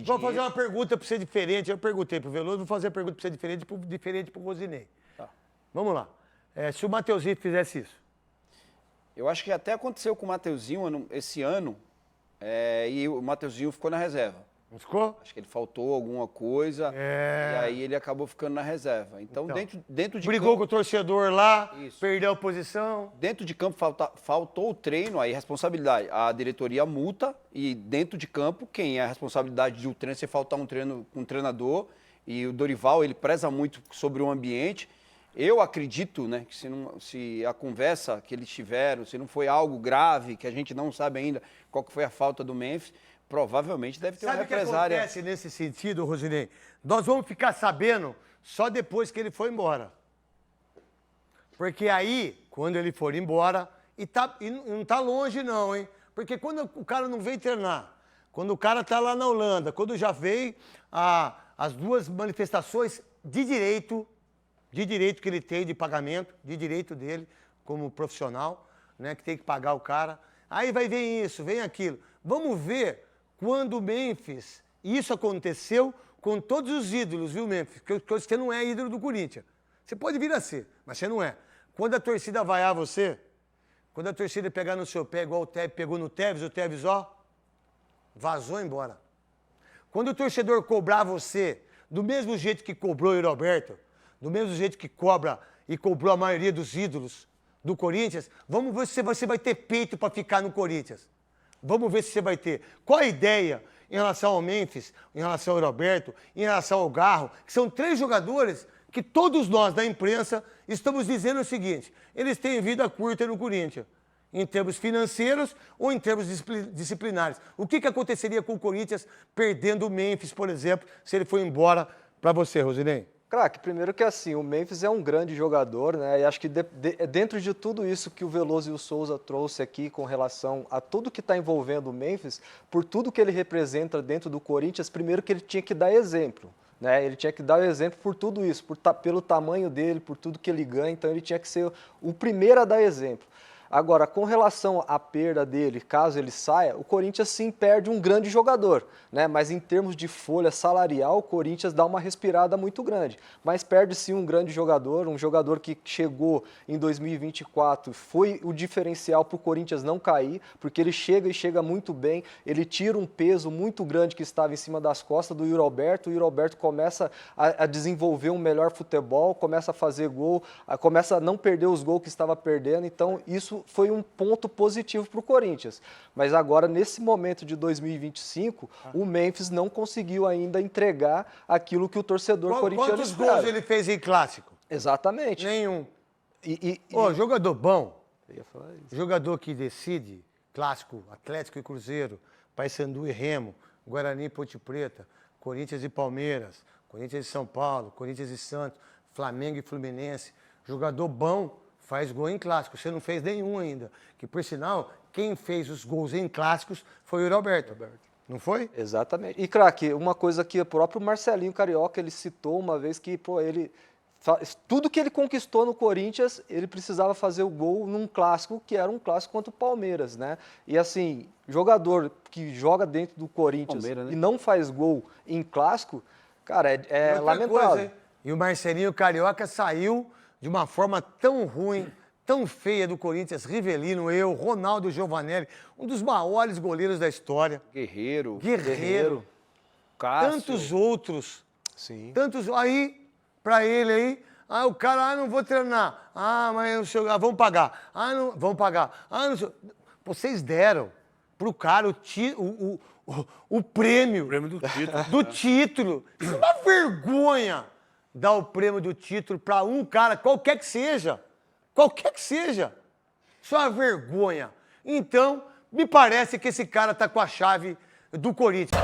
Vou fazer uma pergunta para você diferente. Eu perguntei pro Veloso, vou fazer a pergunta para você diferente pro Rosinei. Tá. Vamos lá. Se o Mateuzinho fizesse isso. Eu acho que até aconteceu com o Mateuzinho esse ano, e o Mateuzinho ficou na reserva. Não ficou? Acho que ele faltou alguma coisa, e aí ele acabou ficando na reserva. Então dentro de brigou com o torcedor lá, Isso. perdeu a posição. Dentro de campo faltou o treino, aí responsabilidade. A diretoria multa e dentro de campo, quem é a responsabilidade de o treino, se faltar um treino com o treinador, e o Dorival, ele preza muito sobre o ambiente. Eu acredito, né, que se a conversa que eles tiveram, se não foi algo grave, que a gente não sabe ainda qual que foi a falta do Memphis, provavelmente deve ter uma represária. Sabe o que acontece nesse sentido, Rosinei? Nós vamos ficar sabendo só depois que ele for embora. Porque aí, quando ele for embora, e não tá longe não, hein? Porque quando o cara não vem treinar, quando o cara tá lá na Holanda, quando já veio as duas manifestações de direito que ele tem de pagamento, de direito dele como profissional, né, que tem que pagar o cara. Aí vai vir isso, vem aquilo. Vamos ver quando o Memphis, isso aconteceu com todos os ídolos, viu, Memphis? Que você não é ídolo do Corinthians. Você pode vir a ser, mas você não é. Quando a torcida vaiar você, quando a torcida pegar no seu pé, igual o Tevez pegou no Tevez, o Tevez, ó, vazou embora. Quando o torcedor cobrar você, do mesmo jeito que cobrou o Roberto, do mesmo jeito que cobra e cobrou a maioria dos ídolos do Corinthians, vamos ver se você vai ter peito para ficar no Corinthians. Vamos ver se você vai ter. Qual a ideia em relação ao Memphis, em relação ao Roberto, em relação ao Garro, que são 3 jogadores que todos nós da imprensa estamos dizendo o seguinte: eles têm vida curta no Corinthians, em termos financeiros ou em termos disciplinares. O que aconteceria com o Corinthians perdendo o Memphis, por exemplo, se ele for embora para você, Rosinei? Craque, primeiro que assim, o Memphis é um grande jogador, né? E acho que dentro de tudo isso que o Veloso e o Souza trouxe aqui com relação a tudo que está envolvendo o Memphis, por tudo que ele representa dentro do Corinthians, primeiro que ele tinha que dar exemplo. Né? Ele tinha que dar o exemplo por tudo isso, pelo tamanho dele, por tudo que ele ganha, então ele tinha que ser o primeiro a dar exemplo. Agora, com relação à perda dele, caso ele saia, o Corinthians sim perde um grande jogador, né? Mas em termos de folha salarial, o Corinthians dá uma respirada muito grande. Mas perde sim um grande jogador, um jogador que chegou em 2024, foi o diferencial para o Corinthians não cair, porque ele chega muito bem, ele tira um peso muito grande que estava em cima das costas do Yuri Alberto, o Yuri Alberto começa a desenvolver um melhor futebol, começa a fazer gol, começa a não perder os gols que estava perdendo, então isso foi um ponto positivo para o Corinthians. Mas agora, nesse momento de 2025, o Memphis não conseguiu ainda entregar aquilo que o torcedor corintiano espera. Quantos gols ele fez em clássico? Exatamente. Nenhum. Jogador bom, Eu ia falar isso. jogador que decide, clássico, Atlético e Cruzeiro, Paysandu e Remo, Guarani e Ponte Preta, Corinthians e Palmeiras, Corinthians e São Paulo, Corinthians e Santos, Flamengo e Fluminense. Jogador bom faz gol em clássico. Você não fez nenhum ainda. Que, por sinal, quem fez os gols em clássicos foi o Roberto. Não foi? Exatamente. E, craque, uma coisa que o próprio Marcelinho Carioca, ele citou uma vez que, tudo que ele conquistou no Corinthians, ele precisava fazer o gol num clássico, que era um clássico contra o Palmeiras, né? E, assim, jogador que joga dentro do Corinthians Palmeiras, né? e não faz gol em clássico, cara, é lamentável. E o Marcelinho Carioca saiu de uma forma tão ruim, tão feia do Corinthians, Rivelino, Ronaldo Giovanelli, um dos maiores goleiros da história. Guerreiro. Cássio. Tantos outros. Sim. Tantos. Aí, pra ele aí, o cara, não vou treinar. Mas vamos pagar. Não, vamos pagar. Não sei. Vocês deram pro cara o prêmio. O prêmio do título. Do título. Isso é uma vergonha dar o prêmio do título para um cara, qualquer que seja. Qualquer que seja. Isso é uma vergonha. Então, me parece que esse cara tá com a chave do Corinthians.